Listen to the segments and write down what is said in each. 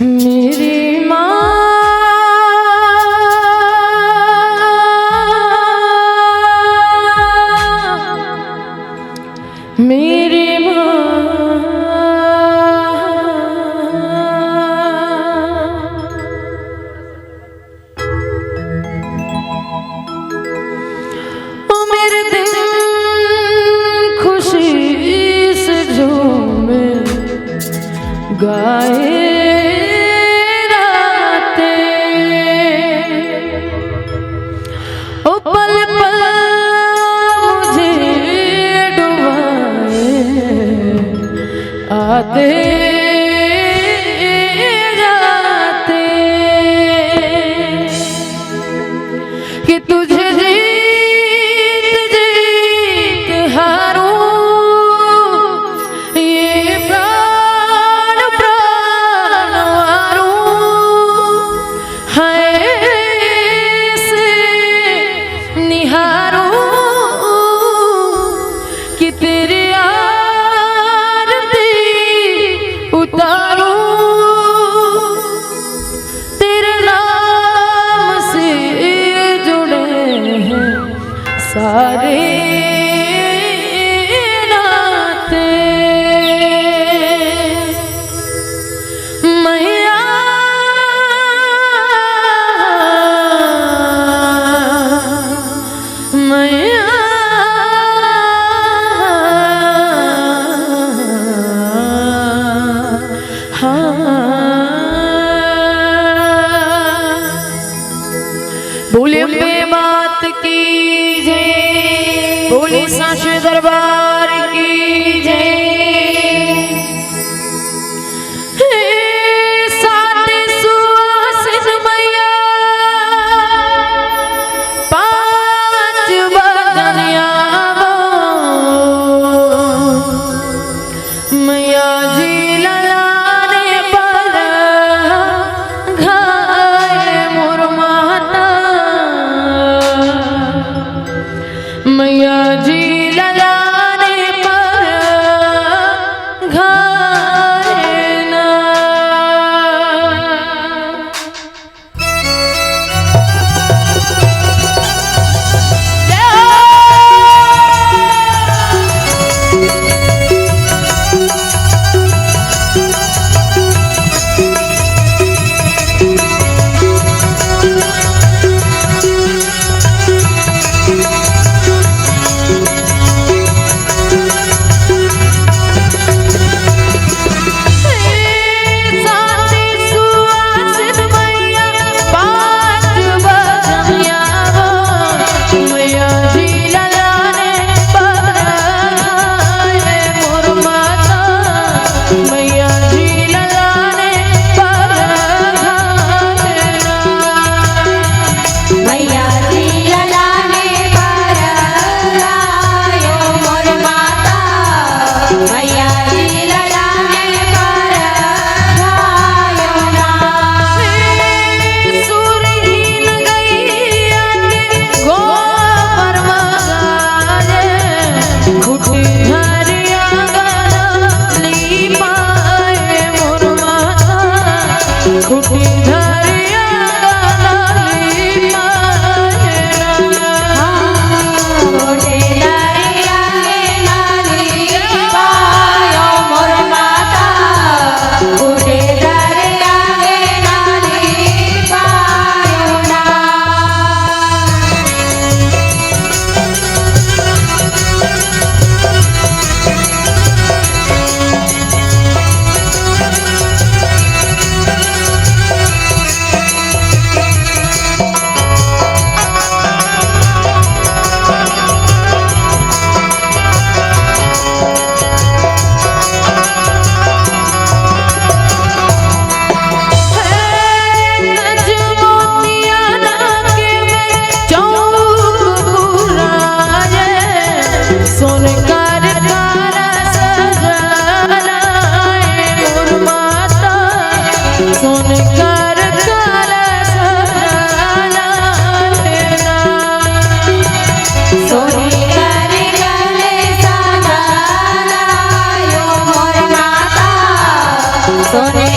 मेरी माँ मेरी माँ ओ मेरे दिल खुशी से झूमे गाए आते जाते कि तुझे जीत जीत हारूं ये प्राण प्राण हारूं है से निहारूं कि तेरे उतारूं तेरे नाम से जुड़े हैं सारे नाते मैया मैया बोले अम्बे मात की जय, बोले सांचे दरबार की जय। साते सुहासिन मैया पांच बदनिया मैया जी ललाने पर घाय मोर माता मैया जी ललाने पर घाय ना। सोने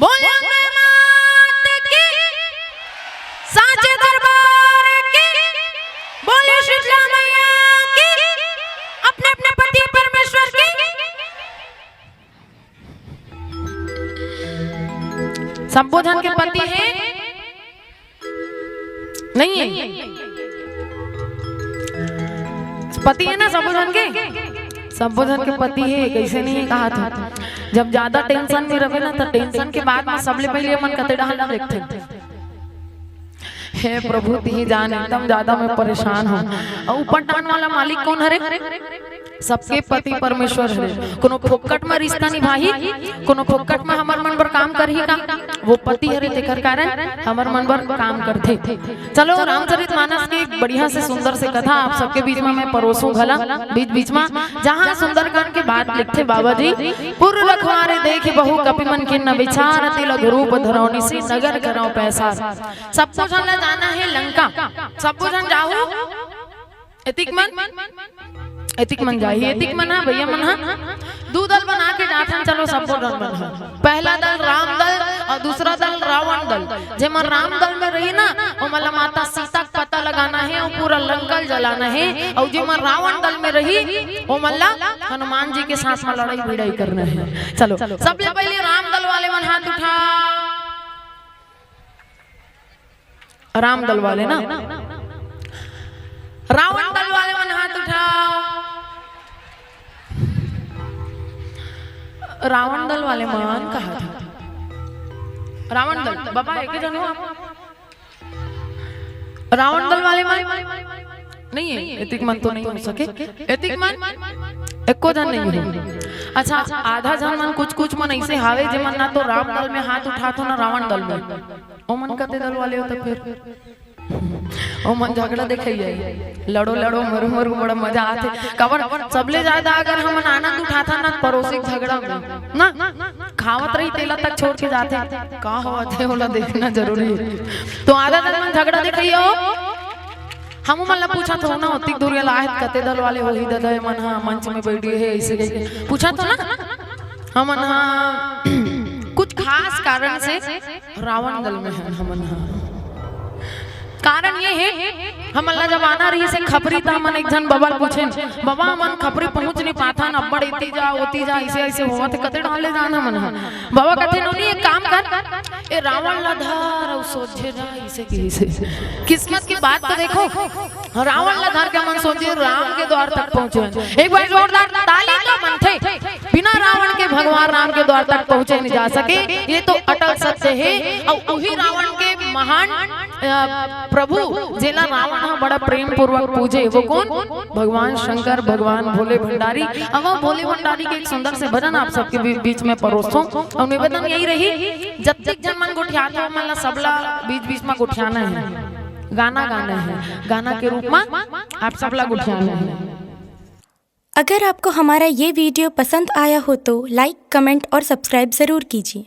बोले अम्बे मात की, साचे दरबार की, बोले शीतला मैया की, अपने अपने पति परमेश्वर की। संबोधन के पति है नहीं है, पति है ना संबोधन के, संबोधन के पति है। कैसे नहीं कहा था, जब ज्यादा टेंशन में रहे ना तो टेंशन के बाद में सबले पहले मन कते डालना देखते हे प्रभु ती जान एकदम ज्यादा मैं परेशान हूँ। और ऊपर टान वाला मालिक कौन हरे? सबके पति परमेश्वर है। कोनो फोकट में रिश्ता निभाही, कोनो फोकट में हमर मन पर काम करही का, वो पति हरे तेकर कारण हमर मन पर काम करते। चलो रामचरितमानस की बढ़िया से सुंदर से कथा आप सबके बीच में मैं परोसूं भला बीच बीच में, जहाँ सुंदरकांड के बात लिखते बाबा जी। पूर्व लखवारे देखे बहु कपि मन किन्न विचार, तिलक रूप धरौनी से नगर करौ पैसा। सबको चलना जाना है लंका, सबको जन जाओ एतिक मन जाही, एतिक मन है भैया मन है। दो दल बना के जाथन, चलो सबको दल बना। पहला दल राम दल और दूसरा दल रावण दल। जे मन राम दल में रही ना वो मतलब माता सीता का पता लगाना है और पूरा लंका जलाना है, और जे मन रावण दल में रही वो मतलब हनुमान जी के साथ में लड़ाई भिड़ाई करना है। चलो सबसे पहले राम दल वाले मन हाथ उठा, राम दल वाले ना, रावण दल वाले मन हाथ उठाओ। रावण दल वाले मान कहा था, रावण दल बाबा एक जन हो आप, रावण दल वाले मान नहीं है, एतिक मन तो नहीं हो सके, एतिक मन एको जन नहीं है। अच्छा आधा जन मन कुछ मन ऐसे हावे जे मन ना तो राम दल में हाथ उठा तो ना रावण दल में, ओ मन कते दल वाले हो तो फिर ओ मन झगड़ा देखे जाए, लड़ो मरू बड़ा मजा आते। कवर सबले ज्यादा अगर हम आनंद उठाता ना पड़ोसी झगड़ा ना खावत रही तेला तक छोड़ के जाते, का होते होला देखना जरूरी है। तो आधा दिन झगड़ा देखियो हम मतलब पूछा तो ना होती दूर लायत कते दल वाले हो ही दादा मन हां मंच में बैठी है ऐसे पूछा तो ना हम कुछ खास कारण से रावण दल में है। हम कारण ये है हम अल्लाह जब आना रही से खपरी था मन एक जन बाबा पूछे बाबा मन खपरी पहुंच नहीं पाता न अब्बड़ इती जा होती जा ऐसे हुआ थे कते डाले जाना मन बाबा कहते नोनी एक काम कर ए रावण ला धार और सोचे जा ऐसे की किस्मत की बात तो देखो रावण ला धार क्या मन सोचे राम के द्वार तक पहुंचे। एक बार जोरदार ताली तो मन थे बिना रावण के भगवान राम के द्वार तक पहुंचे नहीं जा सके, ये तो अटल सत्य है। और वही रावण के महान प्रभु जेला रावण बड़ा प्रेम पूर्वक पूजे वो कौन? भगवान शंकर, भगवान भोले भंडारी। अब भोले भंडारी के एक सुंदर से भजन आप सबके बीच में परोसो और निवेदन यही रही जब तक जन मन गुठियाता मतलब सबला बीच बीच में गुठियाना है, गाना गाना है, गाना के रूप में आप सबला गुठियाना है। अगर आपको हमारा ये वीडियो पसंद आया हो तो लाइक, कमेंट और सब्सक्राइब ज़रूर कीजिए।